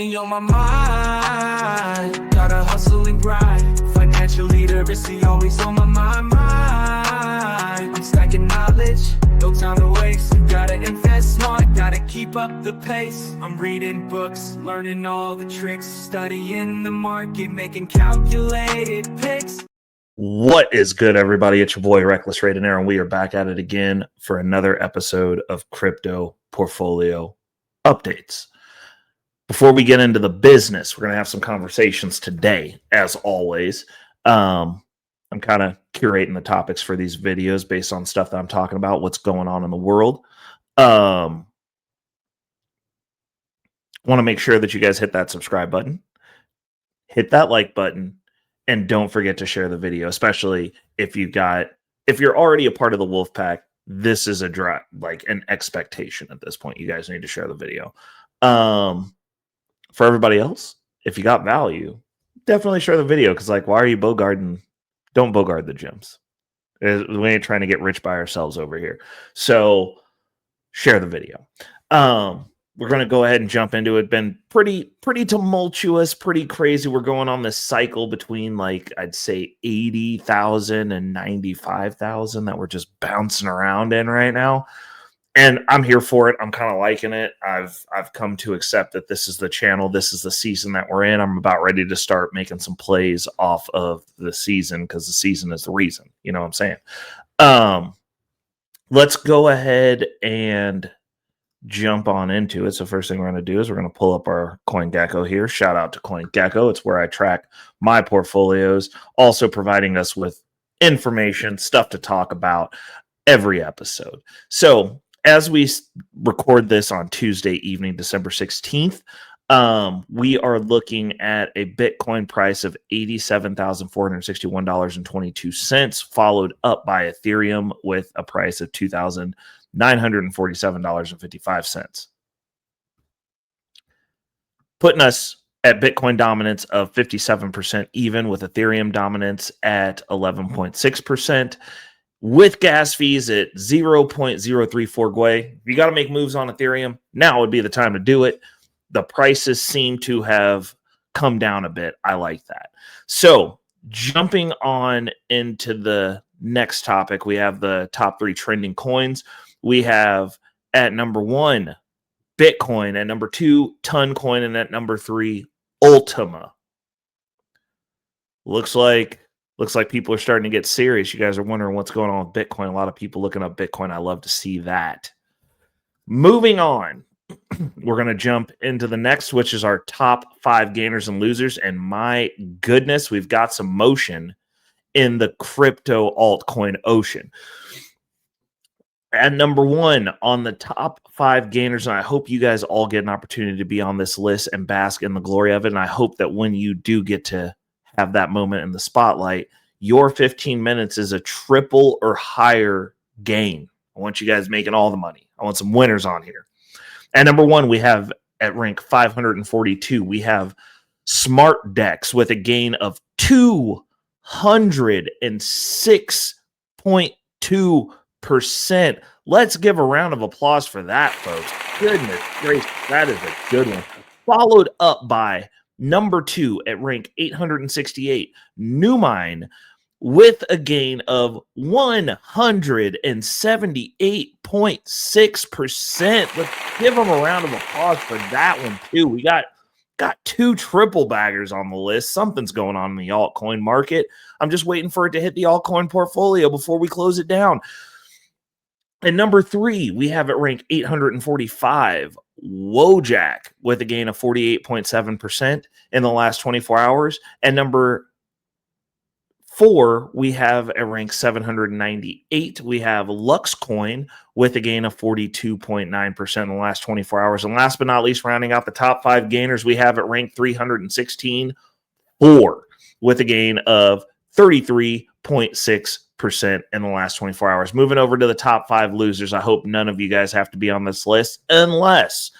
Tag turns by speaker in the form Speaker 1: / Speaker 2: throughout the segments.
Speaker 1: On my mind, gotta hustle and grind. Financial literacy always on my mind. I'm stacking knowledge, no time to waste. Gotta invest smart, gotta keep up the pace. I'm reading books, learning all the tricks, studying the market, making calculated picks.
Speaker 2: What is good, everybody? It's your boy Reckless Radeonaire, and we are back at it again for another episode of Crypto Portfolio Updates. Before we get into the business, we're going to have some conversations today, as always. I'm kind of curating the topics for these videos based on stuff that I'm talking about, what's going on in the world. Want to make sure that you guys hit that subscribe button, hit that like button, and don't forget to share the video, especially if you're already a part of the Wolf Pack. This is an expectation at this point. You guys need to share the video. For everybody else, if you got value, definitely share the video, because why are you bogarting? Don't bogard the gems. We ain't trying to get rich by ourselves over here. So share the video. We're going to go ahead and jump into it. Been pretty tumultuous, pretty crazy. We're going on this cycle between I'd say 80,000 and 95,000 that we're just bouncing around in right now. And I'm here for it. I'm kind of liking it. I've come to accept that this is the channel. This is the season that we're in. I'm about ready to start making some plays off of the season, because the season is the reason. You know what I'm saying? Let's go ahead and jump on into it. So first thing we're going to do is we're going to pull up our CoinGecko here. Shout out to CoinGecko. It's where I track my portfolios, also providing us with information, stuff to talk about every episode. So as we record this on Tuesday evening, December 16th, we are looking at a Bitcoin price of $87,461.22, followed up by Ethereum with a price of $2,947.55. Putting us at Bitcoin dominance of 57% even, with Ethereum dominance at 11.6%. With gas fees at 0.034 Gwei. If you got to make moves on Ethereum, now would be the time to do it. The prices seem to have come down a bit. I like that. So jumping on into the next topic, we have the top 3 trending coins. We have at number 1, Bitcoin. At number 2, Toncoin. And at number 3, Ultima. Looks like people are starting to get serious. You guys are wondering what's going on with Bitcoin. A lot of people looking up Bitcoin. I love to see that. Moving on, we're going to jump into the next, which is our top 5 gainers and losers. And my goodness, we've got some motion in the crypto altcoin ocean. At number 1 on the top 5 gainers, and I hope you guys all get an opportunity to be on this list and bask in the glory of it. And I hope that when you do get to have that moment in the spotlight, your 15 minutes is a triple or higher gain. I want you guys making all the money. I want some winners on here. At number 1, we have at rank 542, we have Smart Dex with a gain of 206.2%. Let's give a round of applause for that, folks. Goodness gracious, that is a good one. Followed up by number 2 at rank 868, Numine, with a gain of 178.6%. Let's give them a round of applause for that one, too. We got 2 triple baggers on the list. Something's going on in the altcoin market. I'm just waiting for it to hit the altcoin portfolio before we close it down. And number 3, we have at rank 845, Wojak, with a gain of 48.7% in the last 24 hours. And number 4, we have at rank 798, we have Luxcoin with a gain of 42.9% in the last 24 hours. And last but not least, rounding out the top 5 gainers, we have at rank 316, Thor, with a gain of 33.6% in the last 24 hours. Moving over to the top 5 losers. I hope none of you guys have to be on this list unless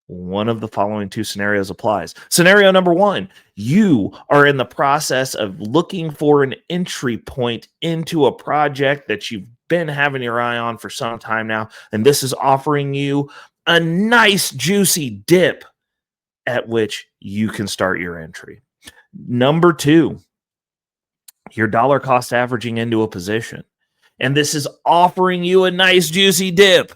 Speaker 2: one of the following 2 scenarios applies. Scenario number 1, you are in the process of looking for an entry point into a project that you've been having your eye on for some time now, and this is offering you a nice juicy dip at which you can start your entry. Number 2, your dollar cost averaging into a position. And this is offering you a nice juicy dip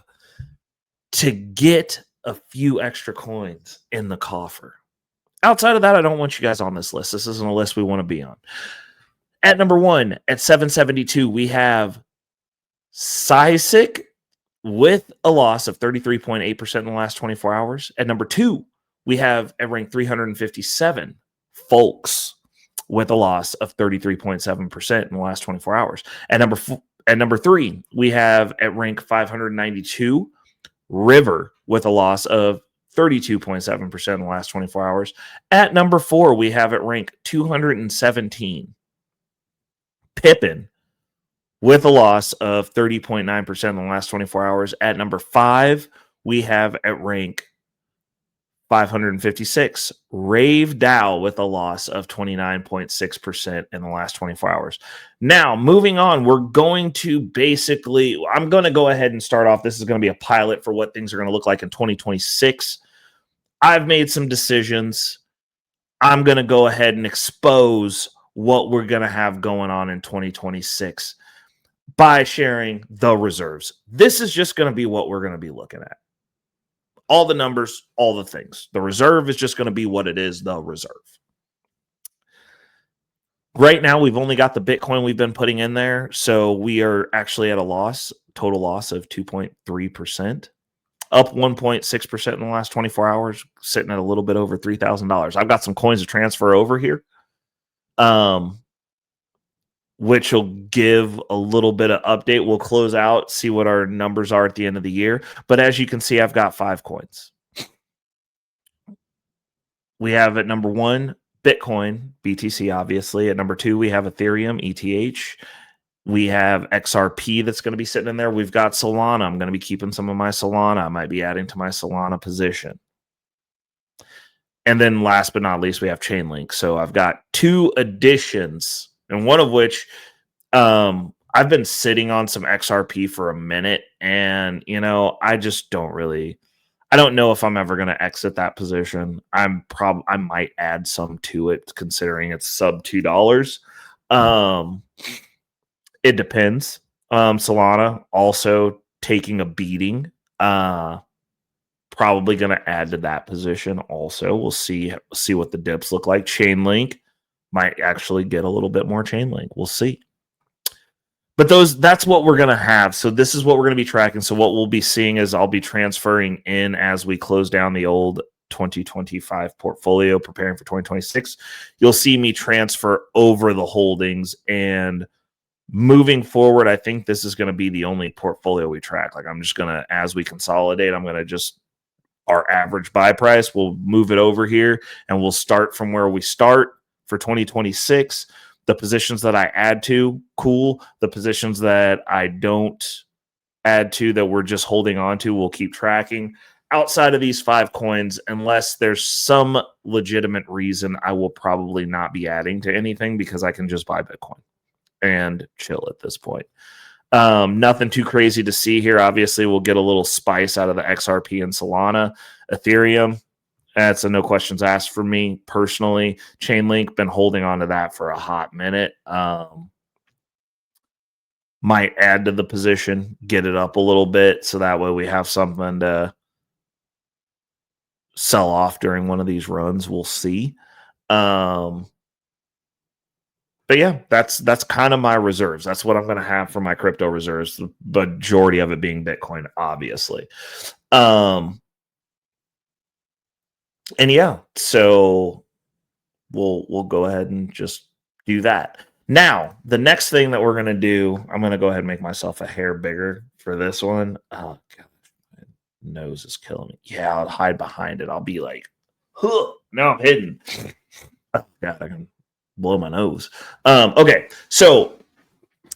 Speaker 2: to get a few extra coins in the coffer. Outside of that, I don't want you guys on this list. This isn't a list we want to be on. At number 1, at 772, we have Sisic with a loss of 33.8% in the last 24 hours. At number 2, we have at rank 357, Folks with a loss of 33.7% in the last 24 hours. At number 3, we have at rank 592, River with a loss of 32.7% in the last 24 hours. At number 4, we have at rank 217, Pippin with a loss of 30.9% in the last 24 hours. At number 5, we have at rank 556, Rave DAO with a loss of 29.6% in the last 24 hours. Now, moving on, we're going to basically, I'm going to go ahead and start off. This is going to be a pilot for what things are going to look like in 2026. I've made some decisions. I'm going to go ahead and expose what we're going to have going on in 2026 by sharing the reserves. This is just going to be what we're going to be looking at. All the numbers, all the things. The reserve is just going to be what it is, the reserve. Right now, we've only got the Bitcoin we've been putting in there. So we are actually at a loss, total loss of 2.3%, up 1.6% in the last 24 hours, sitting at a little bit over $3,000. I've got some coins to transfer over here, which will give a little bit of update. We'll close out, see what our numbers are at the end of the year. But as you can see, I've got 5 coins. We have at number 1, Bitcoin, BTC, obviously. At number 2, we have Ethereum, ETH. We have XRP that's going to be sitting in there. We've got Solana. I'm going to be keeping some of my Solana. I might be adding to my Solana position. And then last but not least, we have Chainlink. So I've got 2 additions, and one of which I've been sitting on some XRP for a minute, and I just I don't know if I'm ever going to exit that position. I might add some to it, considering it's sub $2. It depends. Solana also taking a beating. Probably going to add to that position also. We'll see what the dips look like. Chainlink might actually get a little bit more Chainlink. We'll see. But that's what we're going to have. So this is what we're going to be tracking. So what we'll be seeing is I'll be transferring in as we close down the old 2025 portfolio, preparing for 2026. You'll see me transfer over the holdings, and moving forward, I think this is going to be the only portfolio we track. Like, I'm just going to, as we consolidate, I'm going to just, our average buy price, we'll move it over here, and we'll start from where we start for 2026. The positions that I add to, cool. The positions that I don't add to, that we're just holding on to, we'll keep tracking. Outside of these 5 coins, unless there's some legitimate reason, I will probably not be adding to anything, because I can just buy Bitcoin and chill at this point. Nothing too crazy to see here. Obviously, we'll get a little spice out of the XRP and Solana. Ethereum, that's a no questions asked for me personally. Chainlink, been holding on to that for a hot minute. Might add to the position, get it up a little bit, so that way we have something to sell off during one of these runs. We'll see. But yeah, that's kind of my reserves. That's what I'm going to have for my crypto reserves. The majority of it being Bitcoin, obviously. And yeah, so we'll go ahead and just do that. Now, the next thing that we're going to do, I'm going to go ahead and make myself a hair bigger for this one. Oh, God, my nose is killing me. Yeah, I'll hide behind it. I'll be like, huh, now I'm hidden. Oh, God, I can blow my nose. Okay, so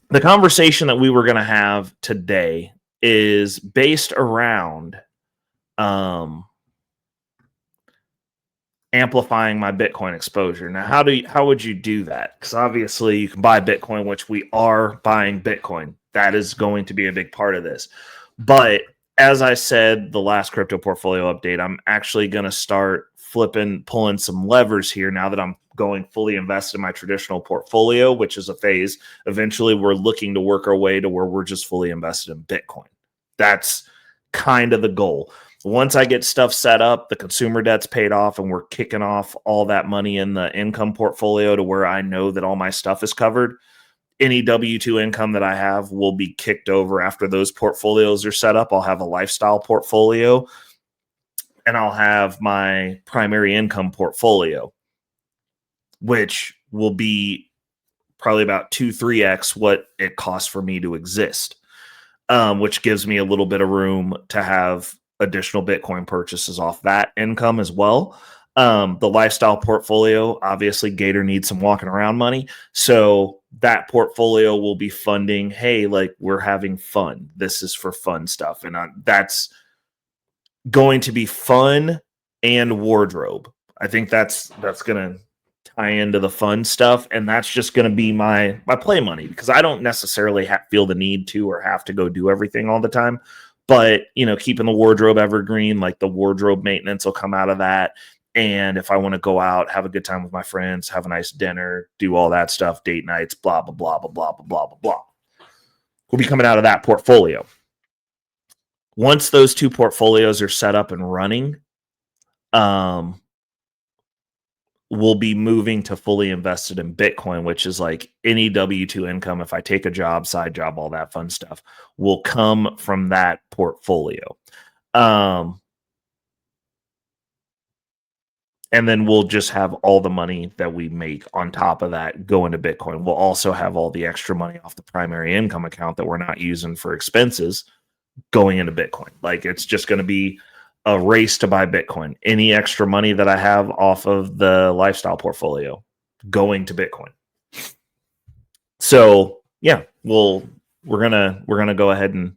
Speaker 2: the conversation that we were going to have today is based around amplifying my Bitcoin exposure. Now, how would you do that? Because obviously you can buy Bitcoin, which we are buying Bitcoin. That is going to be a big part of this. But as I said, the last crypto portfolio update, I'm actually going to start pulling some levers here now that I'm going fully invested in my traditional portfolio, which is a phase. Eventually, we're looking to work our way to where we're just fully invested in Bitcoin. That's kind of the goal. Once I get stuff set up, the consumer debt's paid off, and we're kicking off all that money in the income portfolio to where I know that all my stuff is covered. Any W-2 income that I have will be kicked over after those portfolios are set up. I'll have a lifestyle portfolio, and I'll have my primary income portfolio, which will be probably about 2-3x what it costs for me to exist, which gives me a little bit of room to have additional Bitcoin purchases off that income as well. The lifestyle portfolio, obviously Gator needs some walking around money. So that portfolio will be funding, hey, like we're having fun. This is for fun stuff. And that's going to be fun and wardrobe. I think that's going to tie into the fun stuff. And that's just going to be my play money, because I don't necessarily feel the need to or have to go do everything all the time. But, keeping the wardrobe evergreen, like the wardrobe maintenance will come out of that. And if I want to go out, have a good time with my friends, have a nice dinner, do all that stuff, date nights, blah, blah, blah, blah, blah, blah, blah, blah, blah, will be coming out of that portfolio. Once those two portfolios are set up and running, we'll be moving to fully invested in Bitcoin, which is like any W-2 income. If I take a job, side job, all that fun stuff will come from that portfolio. And then we'll just have all the money that we make on top of that go into Bitcoin. We'll also have all the extra money off the primary income account that we're not using for expenses going into Bitcoin. Like, it's just going to be a race to buy Bitcoin. Any extra money that I have off of the lifestyle portfolio going to Bitcoin. So yeah, we're gonna go ahead and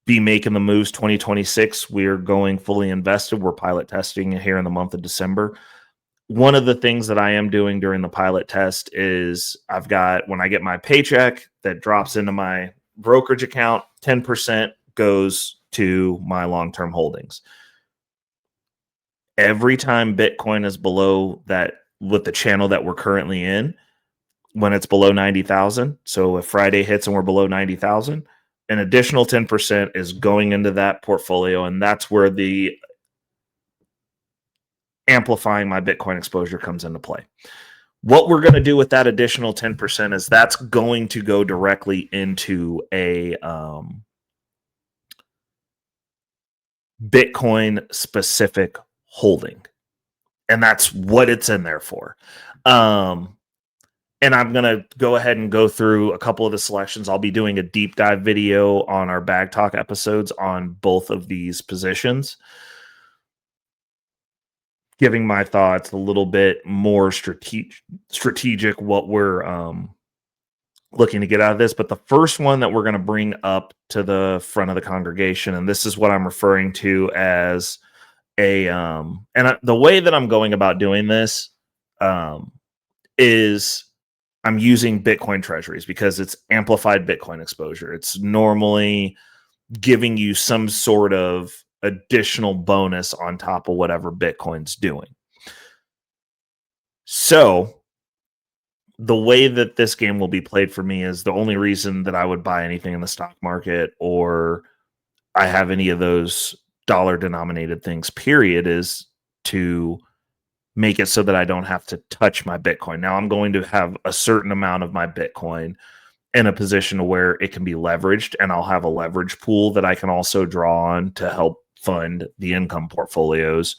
Speaker 2: be making the moves. 2026, we're going fully invested. We're pilot testing here in the month of December. One of the things that I am doing during the pilot test is when I get my paycheck that drops into my brokerage account, 10% goes to my long-term holdings. Every time Bitcoin is below that, with the channel that we're currently in, when it's below 90,000, so if Friday hits and we're below 90,000, an additional 10% is going into that portfolio, and that's where the amplifying my Bitcoin exposure comes into play. What we're going to do with that additional 10% is that's going to go directly into a Bitcoin specific holding. And that's what it's in there for. And I'm going to go ahead and go through a couple of the selections. I'll be doing a deep dive video on our Bag Talk episodes on both of these positions, giving my thoughts, a little bit more strategic what we're looking to get out of this. But the first one that we're going to bring up to the front of the congregation, and this is what I'm referring to as the way that I'm going about doing this is I'm using Bitcoin treasuries because it's amplified Bitcoin exposure. It's normally giving you some sort of additional bonus on top of whatever Bitcoin's doing. So the way that this game will be played for me is the only reason that I would buy anything in the stock market or I have any of those dollar denominated things, period, is to make it so that I don't have to touch my Bitcoin. Now I'm going to have a certain amount of my Bitcoin in a position where it can be leveraged, and I'll have a leverage pool that I can also draw on to help fund the income portfolios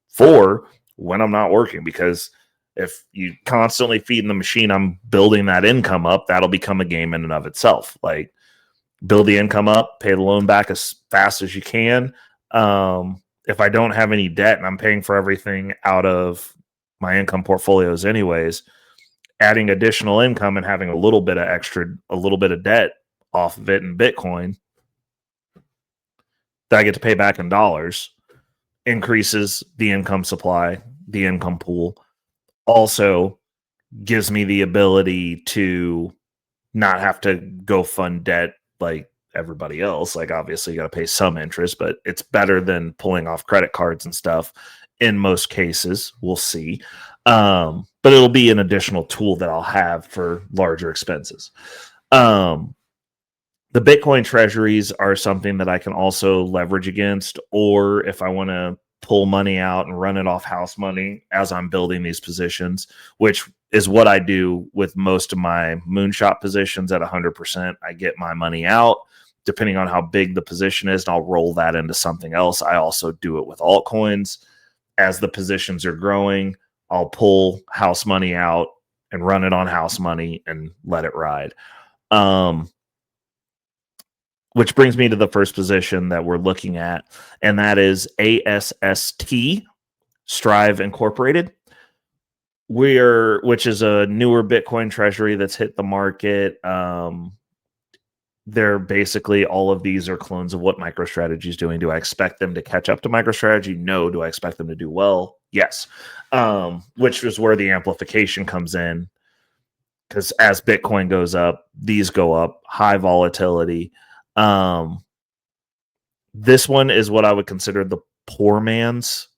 Speaker 2: for when I'm not working. Because if you constantly feeding the machine, I'm building that income up, that'll become a game in and of itself. Like, build the income up, pay the loan back as fast as you can. If I don't have any debt and I'm paying for everything out of my income portfolios anyways, adding additional income and having a little bit of debt off of it in Bitcoin that I get to pay back in dollars increases the income supply, the income pool. Also gives me the ability to not have to go fund debt like everybody else. Like, obviously you got to pay some interest, but it's better than pulling off credit cards and stuff in most cases. We'll see. But it'll be an additional tool that I'll have for larger expenses. The Bitcoin treasuries are something that I can also leverage against, or if I want to pull money out and run it off house money as I'm building these positions, which is what I do with most of my moonshot positions at 100%. I get my money out depending on how big the position is, and I'll roll that into something else. I also do it with altcoins. As the positions are growing, I'll pull house money out and run it on house money and let it ride. Which brings me to the first position that we're looking at, and that is ASST, Strive Incorporated, which is a newer Bitcoin treasury that's hit the market. They're basically, all of these are clones of what MicroStrategy is doing. Do I expect them to catch up to MicroStrategy? No. Do I expect them to do well? Yes. Which is where the amplification comes in, because as Bitcoin goes up, these go up, high volatility. This one is what I would consider the poor man's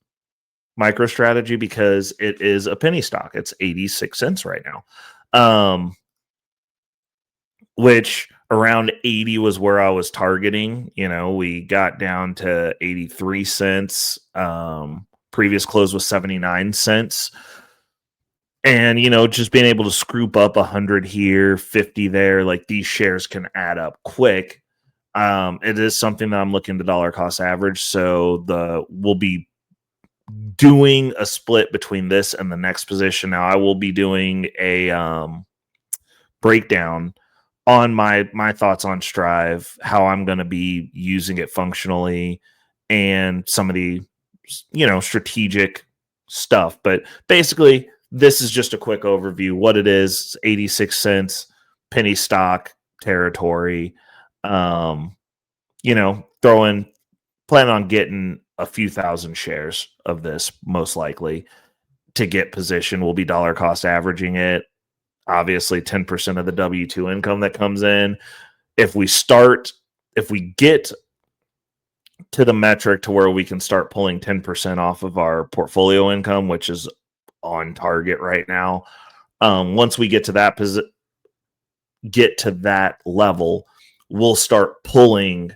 Speaker 2: MicroStrategy, because it is a penny stock. It's 86 cents right now. Which around 80 was where I was targeting. You know, we got down to 83 cents. Previous close was 79 cents. And, you know, just being able to scoop up 100 here, 50 there, like, these shares can add up quick. It is something that I'm looking to dollar cost average. So we'll be doing a split between this and the next position. Now, I will be doing a breakdown on my thoughts on Strive, how I'm going to be using it functionally, and some of the, you know, strategic stuff. But basically, this is just a quick overview. What it is, 86 cents, penny stock territory. You know, planning on getting a few thousand shares of this, most likely, to get position. We'll be dollar cost averaging it. Obviously, 10% of the W-2 income that comes in. If we get to the metric to where we can start pulling 10% off of our portfolio income, which is on target right now. Once we get to that level, we'll start pulling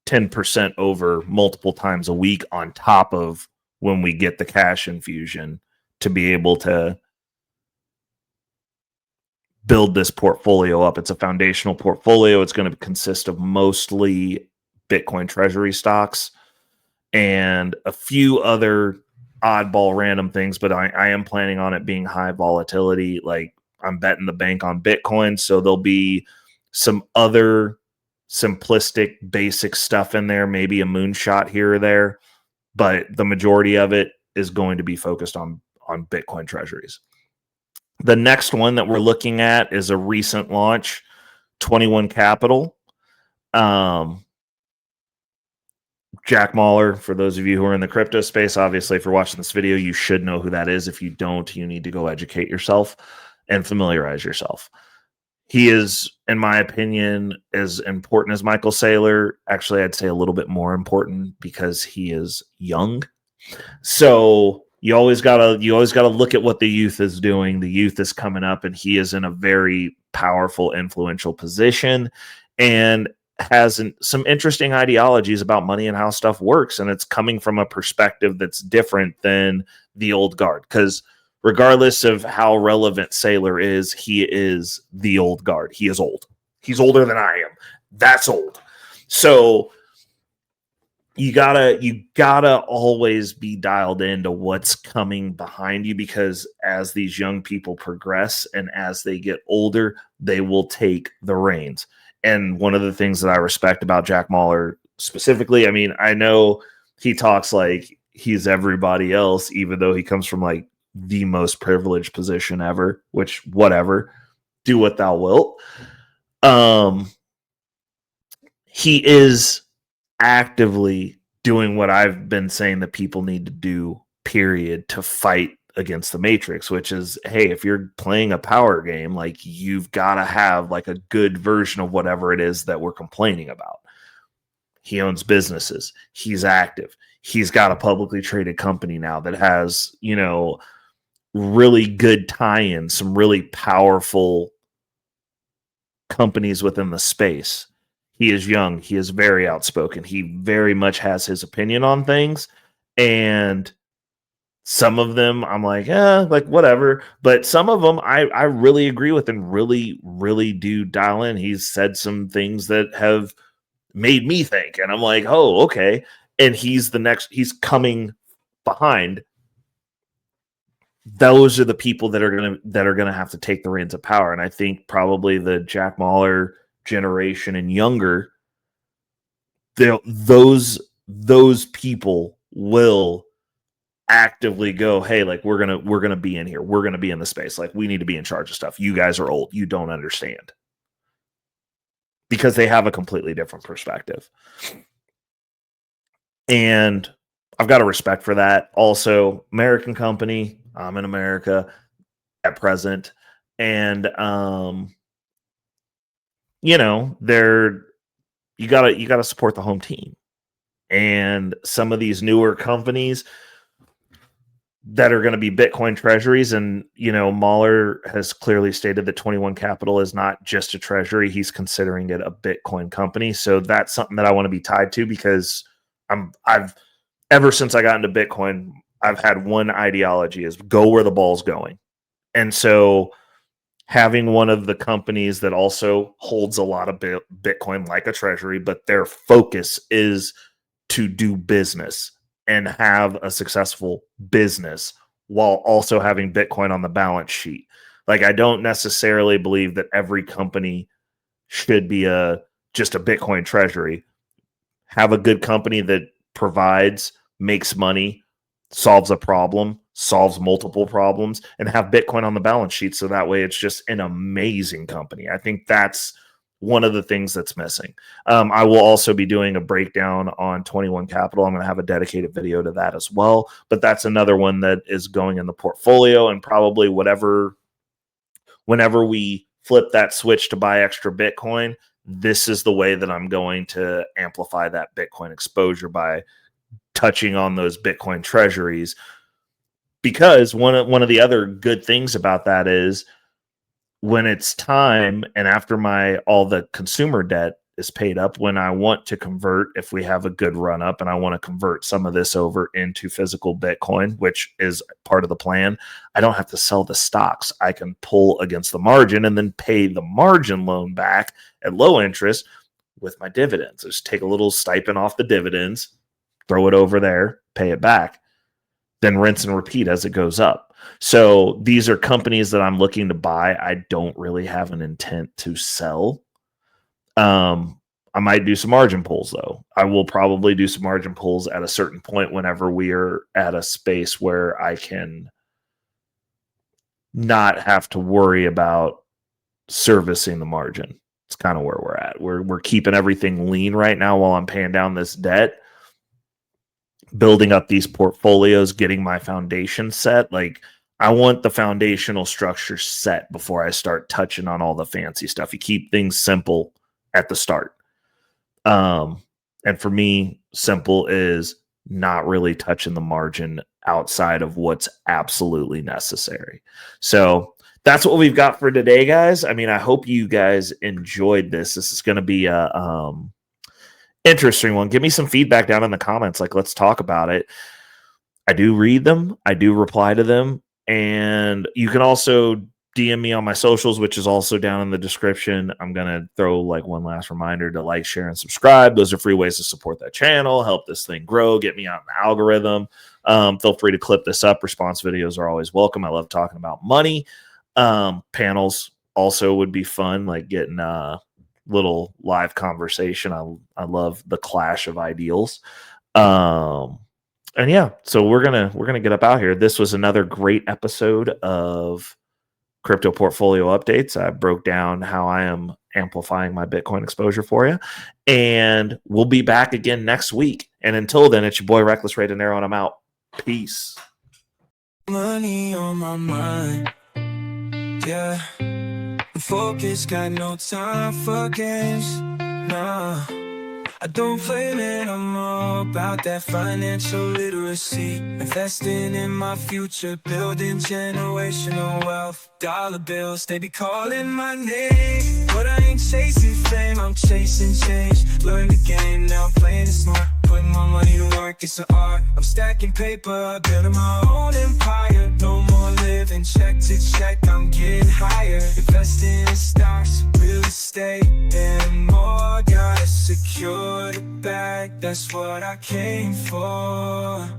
Speaker 2: 10% over multiple times a week on top of when we get the cash infusion to be able to build this portfolio up. It's a foundational portfolio. It's going to consist of mostly Bitcoin treasury stocks and a few other oddball random things, but I am planning on it being high volatility. Like, I'm betting the bank on Bitcoin, so there'll be some other simplistic basic stuff in there, maybe a moonshot here or there, but the majority of it is going to be focused on Bitcoin treasuries. The next one that we're looking at is a recent launch, 21 Capital. Jack Mallers, for those of you who are in the crypto space, obviously, if you're watching this video, you should know who that is. If you don't, you need to go educate yourself and familiarize yourself. He is, in my opinion, as important as Michael Saylor. Actually, I'd say a little bit more important, because he is young. So you always gotta look at what the youth is doing. The youth is coming up, and he is in a very powerful, influential position, and has some interesting ideologies about money and how stuff works. And it's coming from a perspective that's different than the old guard, because regardless of how relevant Saylor is, he is the old guard. He is old. He's older than I am. That's old. So you gotta always be dialed into what's coming behind you, because as these young people progress and as they get older, they will take the reins. And one of the things that I respect about Jack Mallers specifically, I mean, I know he talks like he's everybody else, even though he comes from like the most privileged position ever, which, whatever, do what thou wilt. He is actively doing what I've been saying that people need to do, period, to fight against the matrix, which is, hey, if you're playing a power game, like you've got to have like a good version of whatever it is that we're complaining about. He owns businesses. He's active. He's got a publicly traded company now that has, you know, really good tie-ins, some really powerful companies within the space. He is young. He is very outspoken. He very much has his opinion on things. And some of them I'm like, like whatever. But some of them I really agree with and really, really do dial in. He's said some things that have made me think. And I'm like, oh, okay. And he's coming behind. Those are the people that are gonna have to take the reins of power. And I think probably the Jack Mallers generation and younger, those people will actively go, hey, like we're gonna be in here, we're gonna be in the space, like we need to be in charge of stuff. You guys are old, you don't understand, because they have a completely different perspective. And I've got a respect for that. Also, American company, I'm in America at present, and you know, you gotta support the home team. And some of these newer companies that are going to be Bitcoin treasuries, and you know, Mahler has clearly stated that 21 Capital is not just a treasury; he's considering it a Bitcoin company. So that's something that I want to be tied to, because I've ever since I got into Bitcoin, I've had one ideology: is go where the ball's going. And so having one of the companies that also holds a lot of Bitcoin like a treasury, but their focus is to do business and have a successful business while also having Bitcoin on the balance sheet. Like, I don't necessarily believe that every company should be just a Bitcoin treasury. Have a good company that provides, makes money, solves a problem, solves multiple problems, and have Bitcoin on the balance sheet. So that way it's just an amazing company. I think that's one of the things that's missing. I will also be doing a breakdown on 21 Capital. I'm going to have a dedicated video to that as well. But that's another one that is going in the portfolio, and probably whenever we flip that switch to buy extra Bitcoin, this is the way that I'm going to amplify that Bitcoin exposure, by touching on those Bitcoin treasuries. Because one of the other good things about that is, when it's time and after all the consumer debt is paid up, when I want to convert, if we have a good run up and I want to convert some of this over into physical Bitcoin, which is part of the plan, I don't have to sell the stocks. I can pull against the margin and then pay the margin loan back at low interest with my dividends. Just take a little stipend off the dividends, throw it over there, pay it back, then rinse and repeat as it goes up. So these are companies that I'm looking to buy. I don't really have an intent to sell. I might do some margin pulls, though. I will probably do some margin pulls at a certain point whenever we are at a space where I can not have to worry about servicing the margin. It's kind of where we're at. We're keeping everything lean right now while I'm paying down this debt, building up these portfolios, getting my foundation set. Like, I want the foundational structure set before I start touching on all the fancy stuff. You keep things simple at the start. And for me, simple is not really touching the margin outside of what's absolutely necessary. So that's what we've got for today, guys. I mean, I hope you guys enjoyed this. This is going to be a interesting one. Give me some feedback down in the comments. Like, let's talk about it. I do read them. I do reply to them. And you can also DM me on my socials, which is also down in the description. I'm going to throw like one last reminder to like, share, and subscribe. Those are free ways to support that channel, help this thing grow, get me out in the algorithm. Feel free to clip this up. Response videos are always welcome. I love talking about money. Panels also would be fun, like getting little live conversation. I love the clash of ideals. And yeah, so we're gonna get up out here. This was another great episode of Crypto Portfolio Updates. I broke down how I am amplifying my Bitcoin exposure for you, and we'll be back again next week. And until then, it's your boy Reckless Ray De Niro, and I'm out. Peace.
Speaker 1: Money on my mind, yeah. Focus, got no time for games, nah. I don't play, man, I'm all about that financial literacy. Investing in my future, building generational wealth. Dollar bills, they be calling my name, but I ain't chasing fame, I'm chasing change. Learn the game, now I'm playing it smart. Putting my money to work, it's an art. I'm stacking paper, building my own empire. No more living check to check, I'm getting higher. Investing in stocks, real estate, and more. Gotta secure the bag, that's what I came for.